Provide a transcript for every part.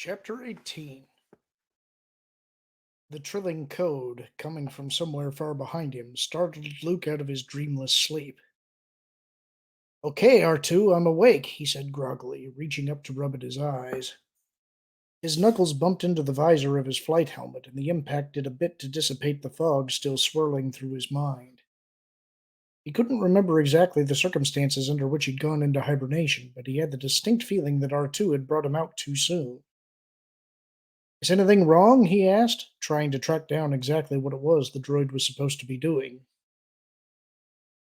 Chapter 18. The trilling code, coming from somewhere far behind him, startled Luke out of his dreamless sleep. Okay, R2, I'm awake, he said groggily, reaching up to rub at his eyes. His knuckles bumped into the visor of his flight helmet, and the impact did a bit to dissipate the fog still swirling through his mind. He couldn't remember exactly the circumstances under which he'd gone into hibernation, but he had the distinct feeling that R2 had brought him out too soon. Is anything wrong? He asked, trying to track down exactly what it was the droid was supposed to be doing.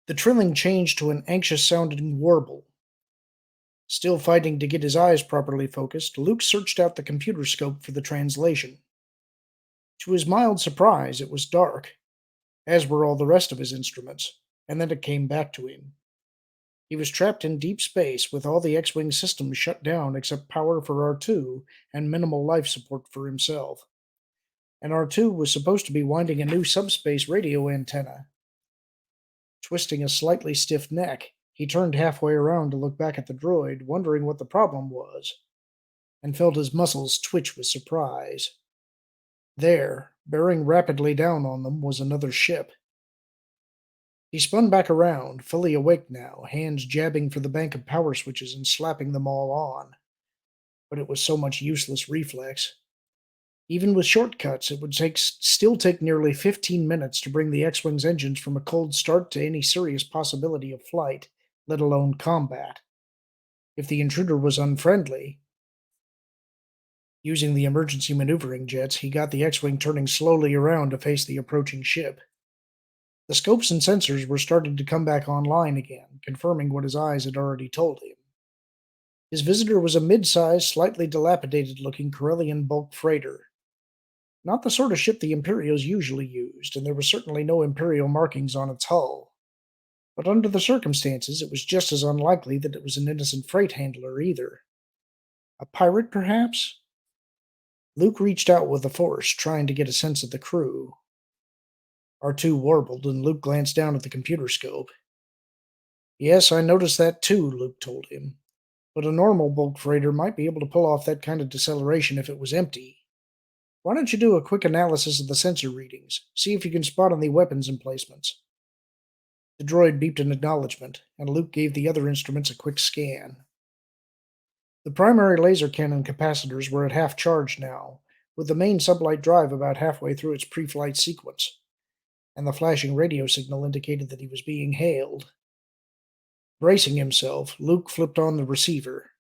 The trilling changed to an anxious sounding warble. Still fighting to get his eyes properly focused, Luke searched out the computer scope for the translation. To his mild surprise, it was dark, as were all the rest of his instruments, and then it came back to him. He was trapped in deep space with all the X Wing systems shut down except power for R2 and minimal life support for himself. And R2 was supposed to be winding a new subspace radio antenna. Twisting a slightly stiff neck, he turned halfway around to look back at the droid, wondering what the problem was, and felt his muscles twitch with surprise. There, bearing rapidly down on them, was another ship. He spun back around, fully awake now, hands jabbing for the bank of power switches and slapping them all on. But it was so much useless reflex. Even with shortcuts, it would still take nearly 15 minutes to bring the X-Wing's engines from a cold start to any serious possibility of flight, let alone combat. If the intruder was unfriendly, using the emergency maneuvering jets, he got the X-Wing turning slowly around to face the approaching ship. The scopes and sensors were starting to come back online again, confirming what his eyes had already told him. His visitor was a mid-sized, slightly dilapidated-looking Corellian bulk freighter. Not the sort of ship the Imperials usually used, and there were certainly no Imperial markings on its hull. But under the circumstances, it was just as unlikely that it was an innocent freight handler either. A pirate, perhaps? Luke reached out with the force, trying to get a sense of the crew. R2 warbled, and Luke glanced down at the computer scope. Yes, I noticed that too, Luke told him. But a normal bulk freighter might be able to pull off that kind of deceleration if it was empty. Why don't you do a quick analysis of the sensor readings? See if you can spot any weapons emplacements. The droid beeped an acknowledgement, and Luke gave the other instruments a quick scan. The primary laser cannon capacitors were at half charge now, with the main sublight drive about halfway through its pre-flight sequence, and the flashing radio signal indicated that he was being hailed. Bracing himself, Luke flipped on the receiver.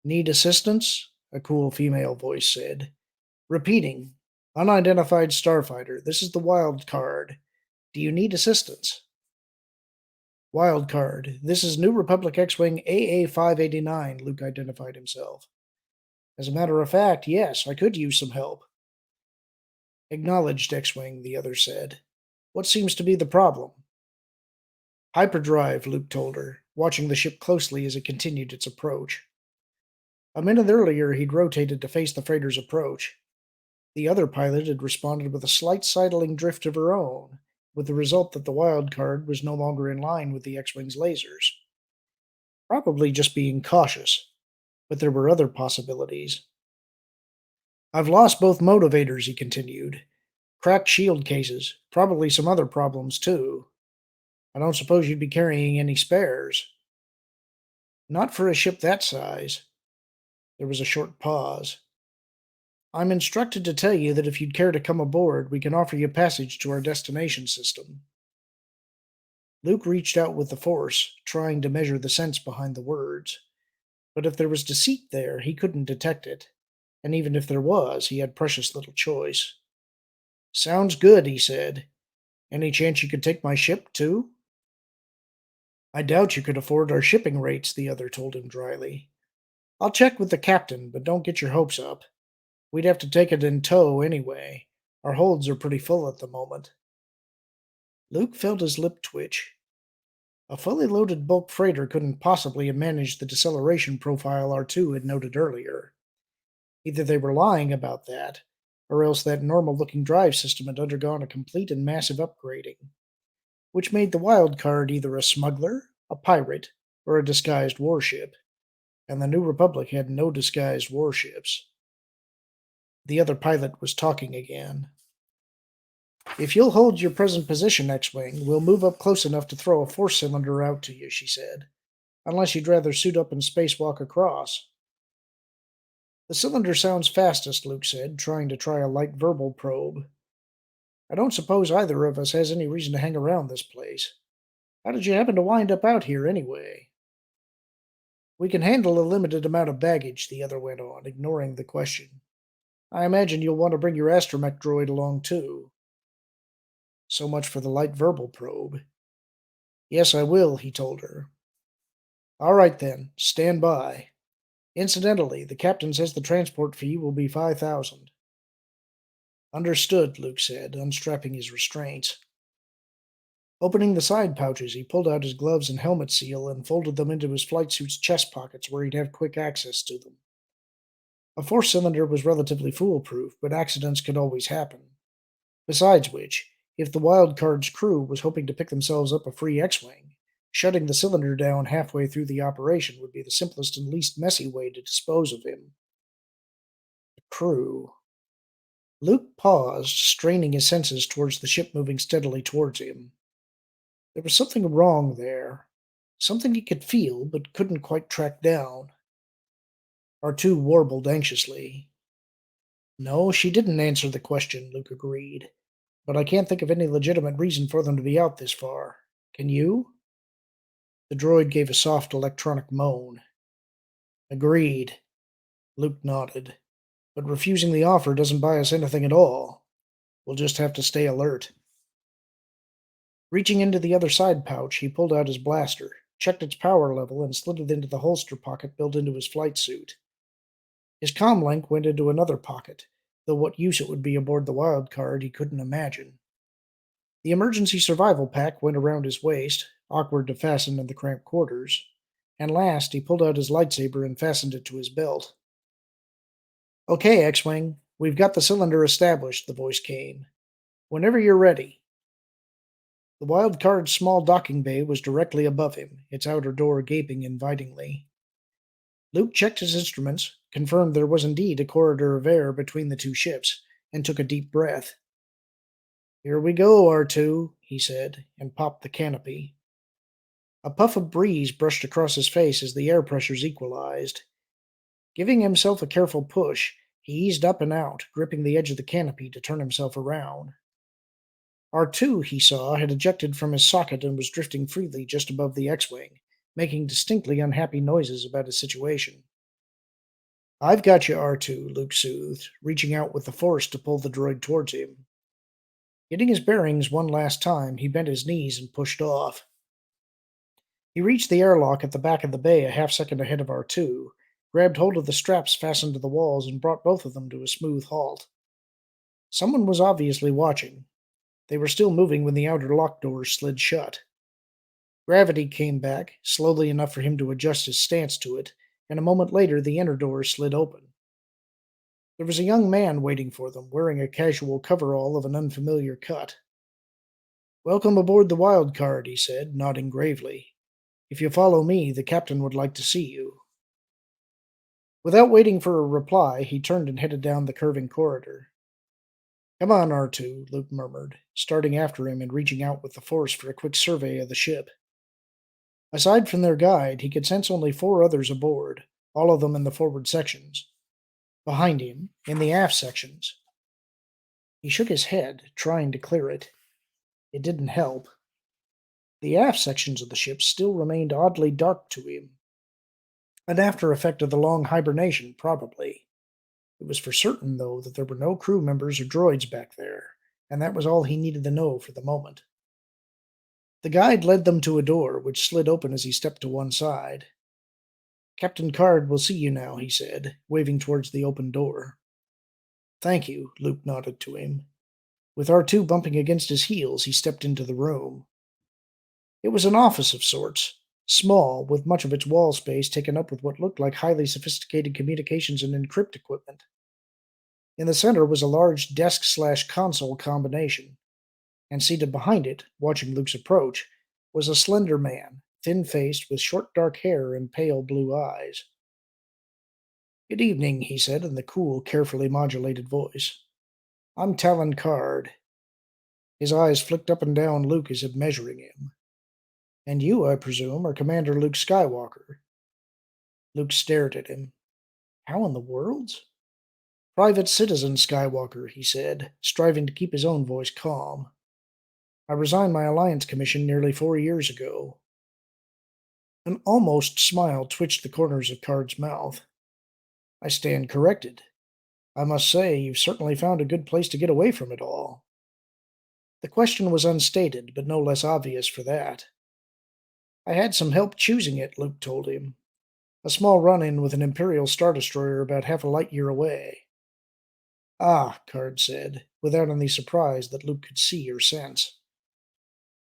Need assistance? A cool female voice said. Repeating. Unidentified starfighter. This is the wild card. Do you need assistance? Wild card. This is New Republic X-Wing AA-589, Luke identified himself. As a matter of fact, yes, I could use some help. Acknowledged, X-Wing, the other said. What seems to be the problem? Hyperdrive, Luke told her, watching the ship closely as it continued its approach. A minute earlier, he'd rotated to face the freighter's approach. The other pilot had responded with a slight sidling drift of her own, with the result that the wild card was no longer in line with the X-Wing's lasers. Probably just being cautious, but there were other possibilities. I've lost both motivators, he continued. Cracked shield cases, probably some other problems too. I don't suppose you'd be carrying any spares. Not for a ship that size. There was a short pause. I'm instructed to tell you that if you'd care to come aboard, we can offer you passage to our destination system. Luke reached out with the force, trying to measure the sense behind the words. But if there was deceit there, he couldn't detect it. And even if there was, he had precious little choice. Sounds good, he said. Any chance you could take my ship, too? I doubt you could afford our shipping rates, the other told him dryly. I'll check with the captain, but don't get your hopes up. We'd have to take it in tow anyway. Our holds are pretty full at the moment. Luke felt his lip twitch. A fully loaded bulk freighter couldn't possibly have managed the deceleration profile R2 had noted earlier. Either they were lying about that, or else that normal-looking drive system had undergone a complete and massive upgrading, which made the wild card either a smuggler, a pirate, or a disguised warship, and the New Republic had no disguised warships. The other pilot was talking again. If you'll hold your present position, X-Wing, we'll move up close enough to throw a force cylinder out to you, she said. Unless you'd rather suit up and spacewalk across. The cylinder sounds fastest, Luke said, trying a light verbal probe. I don't suppose either of us has any reason to hang around this place. How did you happen to wind up out here, anyway? We can handle a limited amount of baggage, the other went on, ignoring the question. I imagine you'll want to bring your astromech droid along, too. So much for the light verbal probe. Yes, I will, he told her. All right, then. Stand by. Incidentally, the captain says the transport fee will be 5,000. Understood, Luke said, unstrapping his restraints. Opening the side pouches, he pulled out his gloves and helmet seal and folded them into his flight suit's chest pockets where he'd have quick access to them. A force cylinder was relatively foolproof, but accidents could always happen. Besides which, if the Wild Card's crew was hoping to pick themselves up a free X-Wing, shutting the cylinder down halfway through the operation would be the simplest and least messy way to dispose of him. The crew. Luke paused, straining his senses towards the ship moving steadily towards him. There was something wrong there. Something he could feel, but couldn't quite track down. R2 warbled anxiously. No, she didn't answer the question, Luke agreed. But I can't think of any legitimate reason for them to be out this far. Can you? The droid gave a soft electronic moan. Agreed. Luke nodded. But refusing the offer doesn't buy us anything at all. We'll just have to stay alert. Reaching into the other side pouch, he pulled out his blaster, checked its power level, and slid it into the holster pocket built into his flight suit. His comlink went into another pocket, though what use it would be aboard the Wild Card he couldn't imagine. The emergency survival pack went around his waist, awkward to fasten in the cramped quarters, and last he pulled out his lightsaber and fastened it to his belt. Okay, X-Wing, we've got the cylinder established, the voice came. Whenever you're ready. The Wild Card's small docking bay was directly above him, its outer door gaping invitingly. Luke checked his instruments, confirmed there was indeed a corridor of air between the two ships, and took a deep breath. Here we go, R2, he said, and popped the canopy. A puff of breeze brushed across his face as the air pressures equalized. Giving himself a careful push, he eased up and out, gripping the edge of the canopy to turn himself around. R2, he saw, had ejected from his socket and was drifting freely just above the X-Wing, making distinctly unhappy noises about his situation. I've got you, R2, Luke soothed, reaching out with the force to pull the droid towards him. Getting his bearings one last time, he bent his knees and pushed off. He reached the airlock at the back of the bay a half-second ahead of R2, grabbed hold of the straps fastened to the walls, and brought both of them to a smooth halt. Someone was obviously watching. They were still moving when the outer lock doors slid shut. Gravity came back, slowly enough for him to adjust his stance to it, and a moment later the inner doors slid open. There was a young man waiting for them, wearing a casual coverall of an unfamiliar cut. Welcome aboard the Wild Card, he said, nodding gravely. If you follow me, the captain would like to see you. Without waiting for a reply, he turned and headed down the curving corridor. Come on, R2, Luke murmured, starting after him and reaching out with the force for a quick survey of the ship. Aside from their guide, he could sense only 4 others aboard, all of them in the forward sections. Behind him, in the aft sections. He shook his head, trying to clear it. It didn't help. The aft sections of the ship still remained oddly dark to him. An after effect of the long hibernation, probably. It was for certain, though, that there were no crew members or droids back there, and that was all he needed to know for the moment. The guide led them to a door, which slid open as he stepped to one side. Captain Card will see you now, he said, waving towards the open door. Thank you, Luke nodded to him. With R2 bumping against his heels, he stepped into the room. It was an office of sorts, small, with much of its wall space taken up with what looked like highly sophisticated communications and encrypt equipment. In the center was a large desk/console combination, and seated behind it, watching Luke's approach, was a slender man, thin-faced, with short dark hair and pale blue eyes. Good evening, he said in the cool, carefully modulated voice. I'm Talon Card. His eyes flicked up and down Luke as if measuring him. And you, I presume, are Commander Luke Skywalker. Luke stared at him. How in the world? Private citizen Skywalker, he said, striving to keep his own voice calm. I resigned my Alliance commission nearly 4 years ago. An almost smile twitched the corners of Card's mouth. I stand corrected. I must say, you've certainly found a good place to get away from it all. The question was unstated, but no less obvious for that. I had some help choosing it, Luke told him. A small run-in with an Imperial Star Destroyer about half a light year away. Ah, Card said, without any surprise that Luke could see or sense.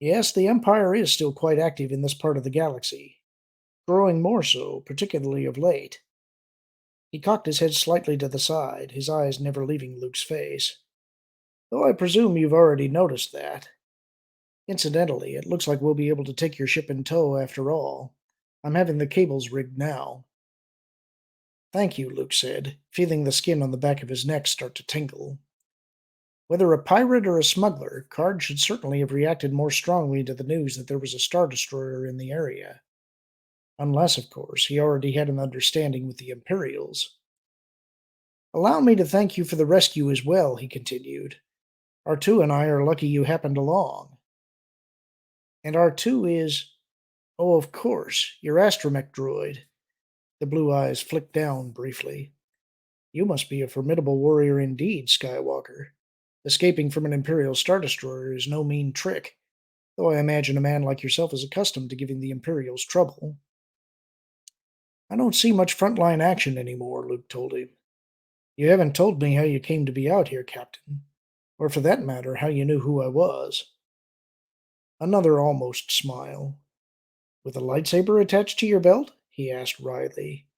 Yes, the Empire is still quite active in this part of the galaxy. Growing more so, particularly of late. He cocked his head slightly to the side, his eyes never leaving Luke's face. Though I presume you've already noticed that. Incidentally, it looks like we'll be able to take your ship in tow after all. I'm having the cables rigged now. Thank you, Luke said, feeling the skin on the back of his neck start to tingle. Whether a pirate or a smuggler, Card should certainly have reacted more strongly to the news that there was a Star Destroyer in the area. Unless, of course, he already had an understanding with the Imperials. Allow me to thank you for the rescue as well, he continued. R2 and I are lucky you happened along. And R2 is, oh, of course, your astromech droid. The blue eyes flicked down briefly. You must be a formidable warrior indeed, Skywalker. Escaping from an Imperial Star Destroyer is no mean trick, though I imagine a man like yourself is accustomed to giving the Imperials trouble. I don't see much frontline action anymore, Luke told him. You haven't told me how you came to be out here, Captain. Or for that matter, how you knew who I was. Another almost smile. With a lightsaber attached to your belt? He asked wryly.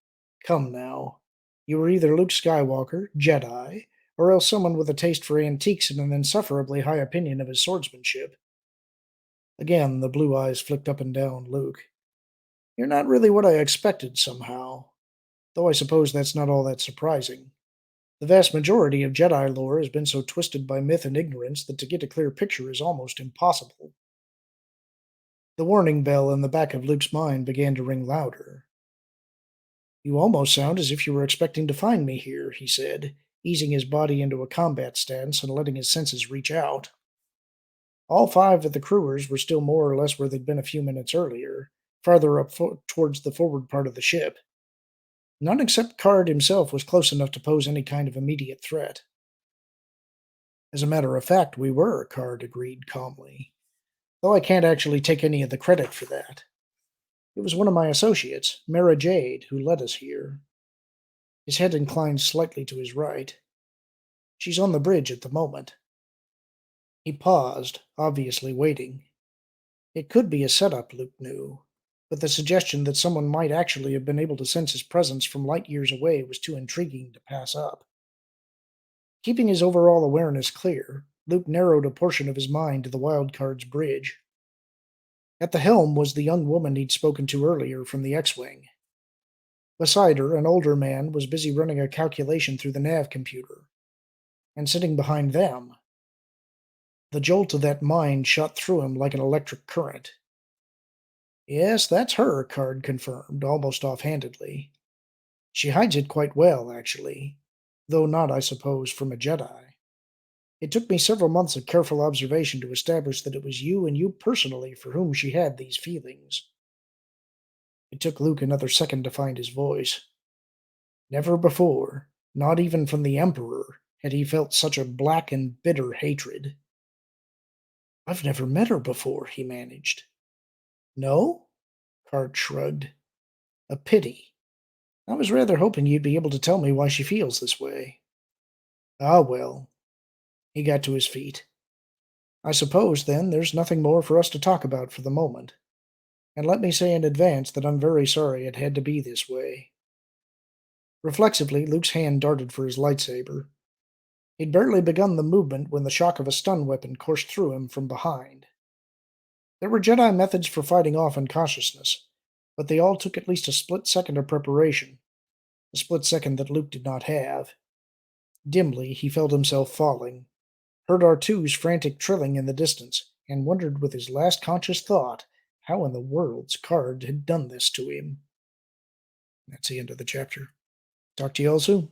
Come now. You were either Luke Skywalker, Jedi, or else someone with a taste for antiques and an insufferably high opinion of his swordsmanship. Again, the blue eyes flicked up and down Luke. You're not really what I expected, somehow. Though I suppose that's not all that surprising. The vast majority of Jedi lore has been so twisted by myth and ignorance that to get a clear picture is almost impossible. The warning bell in the back of Luke's mind began to ring louder. You almost sound as if you were expecting to find me here, he said, easing his body into a combat stance and letting his senses reach out. All 5 of the crewers were still more or less where they'd been a few minutes earlier, farther up towards the forward part of the ship. None except Card himself was close enough to pose any kind of immediate threat. As a matter of fact, we were, Card agreed calmly. Though I can't actually take any of the credit for that. It was one of my associates, Mara Jade, who led us here. His head inclined slightly to his right. She's on the bridge at the moment. He paused, obviously waiting. It could be a setup, Luke knew, but the suggestion that someone might actually have been able to sense his presence from light years away was too intriguing to pass up. Keeping his overall awareness clear, Luke narrowed a portion of his mind to the Wildcard's bridge. At the helm was the young woman he'd spoken to earlier from the X-Wing. Beside her, an older man was busy running a calculation through the nav computer. And sitting behind them, the jolt of that mind shot through him like an electric current. Yes, that's her, Card confirmed, almost offhandedly. She hides it quite well, actually, though not, I suppose, from a Jedi. It took me several months of careful observation to establish that it was you and you personally for whom she had these feelings. It took Luke another second to find his voice. Never before, not even from the Emperor, had he felt such a black and bitter hatred. I've never met her before, he managed. No? Card shrugged. A pity. I was rather hoping you'd be able to tell me why she feels this way. Ah, well. He got to his feet. I suppose, then, there's nothing more for us to talk about for the moment. And let me say in advance that I'm very sorry it had to be this way. Reflexively, Luke's hand darted for his lightsaber. He'd barely begun the movement when the shock of a stun weapon coursed through him from behind. There were Jedi methods for fighting off unconsciousness, but they all took at least a split second of preparation. a split second that Luke did not have. Dimly, he felt himself falling, heard R2's frantic trilling in the distance, and wondered with his last conscious thought how in the world's card had done this to him. That's the end of the chapter. Talk to you all soon.